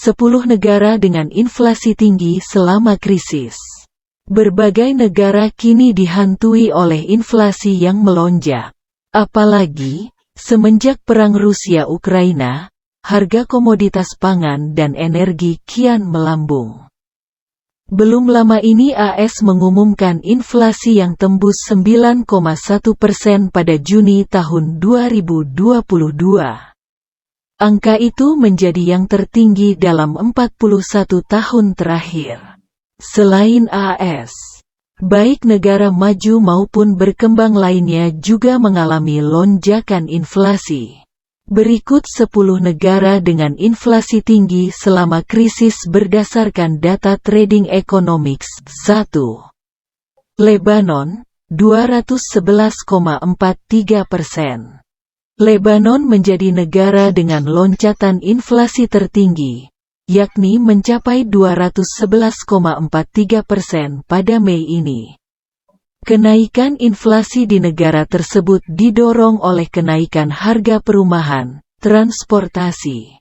10 negara dengan inflasi tinggi selama krisis. Berbagai negara kini dihantui oleh inflasi yang melonjak. Apalagi, semenjak perang Rusia-Ukraina, harga komoditas pangan dan energi kian melambung. Belum lama ini AS mengumumkan inflasi yang tembus 9,1% pada Juni tahun 2022. Angka itu menjadi yang tertinggi dalam 41 tahun terakhir. Selain AS, baik negara maju maupun berkembang lainnya juga mengalami lonjakan inflasi. Berikut 10 negara dengan inflasi tinggi selama krisis berdasarkan data Trading Economics. 1. Lebanon, 211,43%. Lebanon menjadi negara dengan loncatan inflasi tertinggi, yakni mencapai 211,43% pada Mei ini. Kenaikan inflasi di negara tersebut didorong oleh kenaikan harga perumahan, transportasi,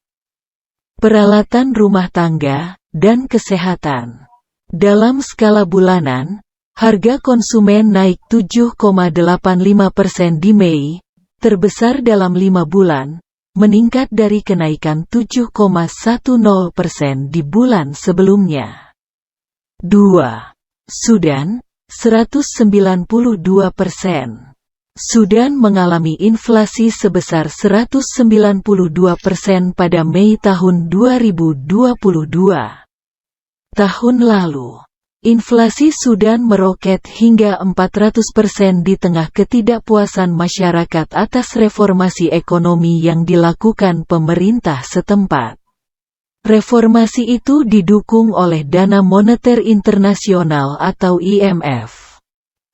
peralatan rumah tangga, dan kesehatan. Dalam skala bulanan, harga konsumen naik 7,85% di Mei, terbesar dalam 5 bulan, meningkat dari kenaikan 7,10% di bulan sebelumnya. 2. Sudan, 192%. Sudan mengalami inflasi sebesar 192% pada Mei tahun 2022. Tahun lalu, inflasi Sudan meroket hingga 400% di tengah ketidakpuasan masyarakat atas reformasi ekonomi yang dilakukan pemerintah setempat. Reformasi itu didukung oleh Dana Moneter Internasional atau IMF.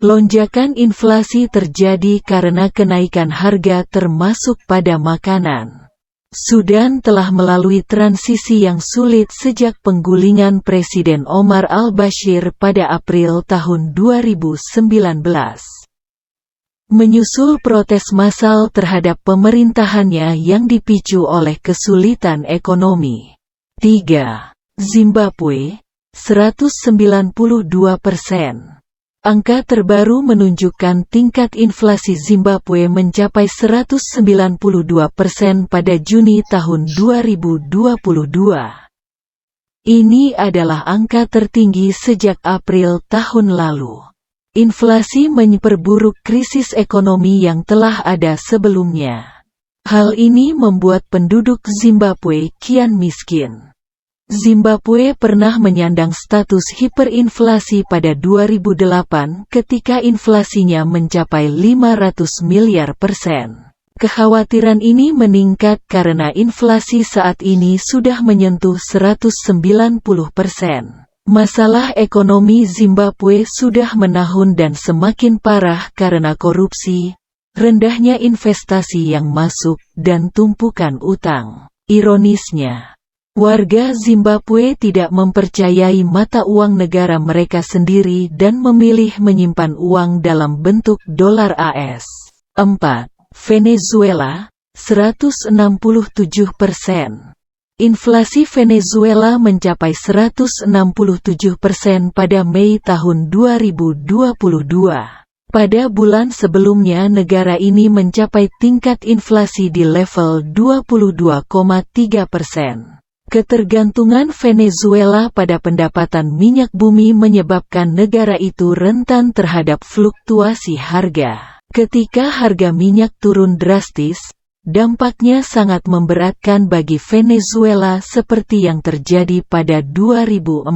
Lonjakan inflasi terjadi karena kenaikan harga termasuk pada makanan. Sudan telah melalui transisi yang sulit sejak penggulingan Presiden Omar al-Bashir pada April tahun 2019. Menyusul protes massal terhadap pemerintahannya yang dipicu oleh kesulitan ekonomi. 3. Zimbabwe, 192%. Angka terbaru menunjukkan tingkat inflasi Zimbabwe mencapai 192% pada Juni tahun 2022. Ini adalah angka tertinggi sejak April tahun lalu. Inflasi memperburuk krisis ekonomi yang telah ada sebelumnya. Hal ini membuat penduduk Zimbabwe kian miskin. Zimbabwe pernah menyandang status hiperinflasi pada 2008 ketika inflasinya mencapai 500 miliar %. Kekhawatiran ini meningkat karena inflasi saat ini sudah menyentuh 190%. Masalah ekonomi Zimbabwe sudah menahun dan semakin parah karena korupsi, rendahnya investasi yang masuk, dan tumpukan utang. Ironisnya, warga Zimbabwe tidak mempercayai mata uang negara mereka sendiri dan memilih menyimpan uang dalam bentuk dolar AS. 4. Venezuela, 167%. Inflasi Venezuela mencapai 167% pada Mei tahun 2022. Pada bulan sebelumnya negara ini mencapai tingkat inflasi di level 22,3%. Ketergantungan Venezuela pada pendapatan minyak bumi menyebabkan negara itu rentan terhadap fluktuasi harga. Ketika harga minyak turun drastis, dampaknya sangat memberatkan bagi Venezuela seperti yang terjadi pada 2014.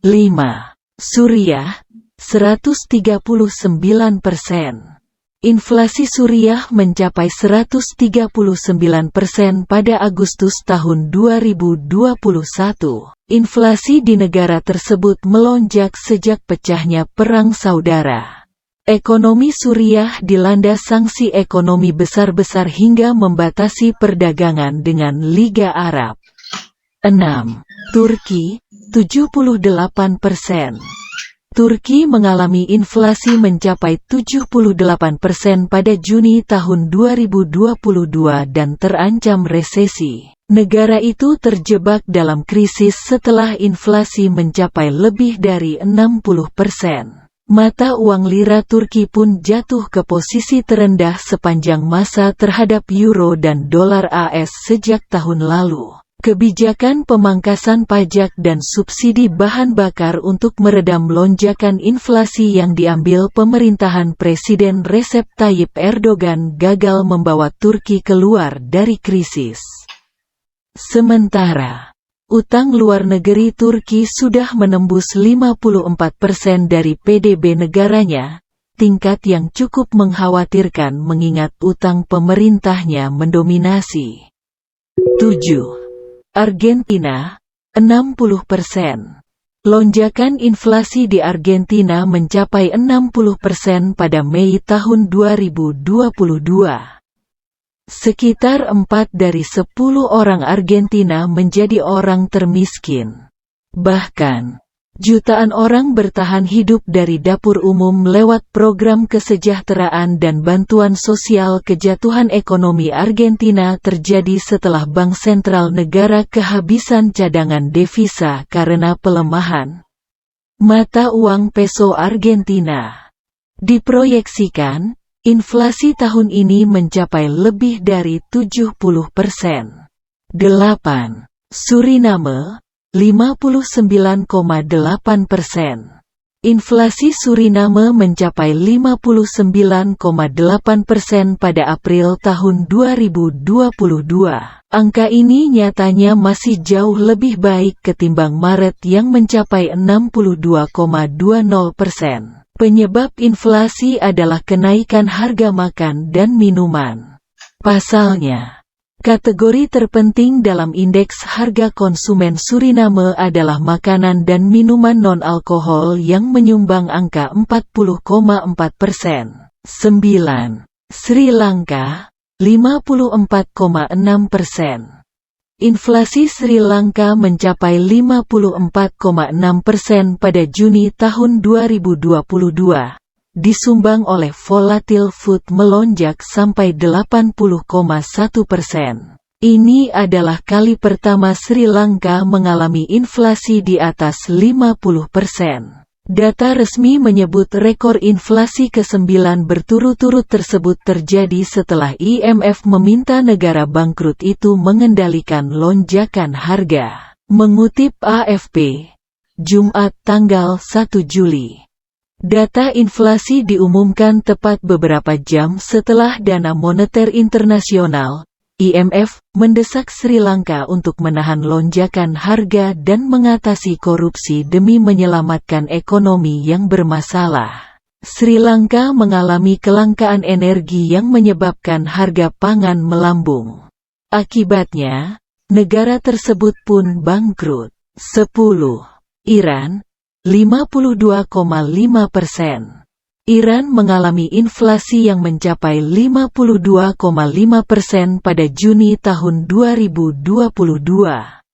5. Suriah, 139%. Inflasi Suriah mencapai 139% pada Agustus tahun 2021. Inflasi di negara tersebut melonjak sejak pecahnya Perang Saudara. Ekonomi Suriah dilanda sanksi ekonomi besar-besar hingga membatasi perdagangan dengan Liga Arab. 6. Turki, 78%. Turki mengalami inflasi mencapai 78% pada Juni tahun 2022 dan terancam resesi. Negara itu terjebak dalam krisis setelah inflasi mencapai lebih dari 60%. Mata uang lira Turki pun jatuh ke posisi terendah sepanjang masa terhadap euro dan dolar AS sejak tahun lalu. Kebijakan pemangkasan pajak dan subsidi bahan bakar untuk meredam lonjakan inflasi yang diambil pemerintahan Presiden Recep Tayyip Erdogan gagal membawa Turki keluar dari krisis. Sementara, utang luar negeri Turki sudah menembus 54% dari PDB negaranya, tingkat yang cukup mengkhawatirkan mengingat utang pemerintahnya mendominasi. 7. Argentina, 60%. Lonjakan inflasi di Argentina mencapai 60% pada Mei tahun 2022. Sekitar 4 dari 10 orang Argentina menjadi orang termiskin. Bahkan, jutaan orang bertahan hidup dari dapur umum lewat program kesejahteraan dan bantuan sosial. Kejatuhan ekonomi Argentina terjadi setelah Bank Sentral negara kehabisan cadangan devisa karena pelemahan mata uang peso Argentina. Diproyeksikan, inflasi tahun ini mencapai lebih dari 70%. 8. Suriname, 59,8%. Inflasi Suriname mencapai 59,8% pada April tahun 2022. Angka ini nyatanya masih jauh lebih baik ketimbang Maret yang mencapai 62,20%. Penyebab inflasi adalah kenaikan harga makan dan minuman. Pasalnya, kategori terpenting dalam indeks harga konsumen Suriname adalah makanan dan minuman non-alkohol yang menyumbang angka 40,4%. 9. Sri Lanka, 54,6%. Inflasi Sri Lanka mencapai 54,6% pada Juni tahun 2022, disumbang oleh volatil food melonjak sampai 80,1%. Ini adalah kali pertama Sri Lanka mengalami inflasi di atas 50%. Data resmi menyebut rekor inflasi ke-9 berturut-turut tersebut terjadi setelah IMF meminta negara bangkrut itu mengendalikan lonjakan harga. Mengutip AFP, Jumat tanggal 1 Juli. Data inflasi diumumkan tepat beberapa jam setelah Dana Moneter Internasional (IMF) mendesak Sri Lanka untuk menahan lonjakan harga dan mengatasi korupsi demi menyelamatkan ekonomi yang bermasalah. Sri Lanka mengalami kelangkaan energi yang menyebabkan harga pangan melambung. Akibatnya, negara tersebut pun bangkrut. 10. Iran, 52,5%. Iran mengalami inflasi yang mencapai 52,5% pada Juni tahun 2022.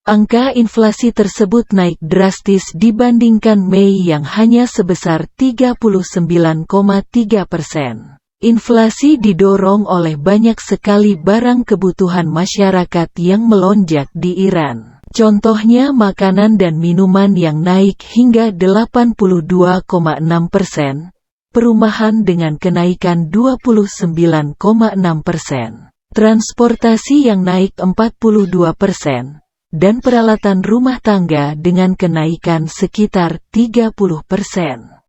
Angka inflasi tersebut naik drastis dibandingkan Mei yang hanya sebesar 39,3%. Inflasi didorong oleh banyak sekali barang kebutuhan masyarakat yang melonjak di Iran. Contohnya makanan dan minuman yang naik hingga 82,6%. Perumahan dengan kenaikan 29,6%, transportasi yang naik 42%, dan peralatan rumah tangga dengan kenaikan sekitar 30%.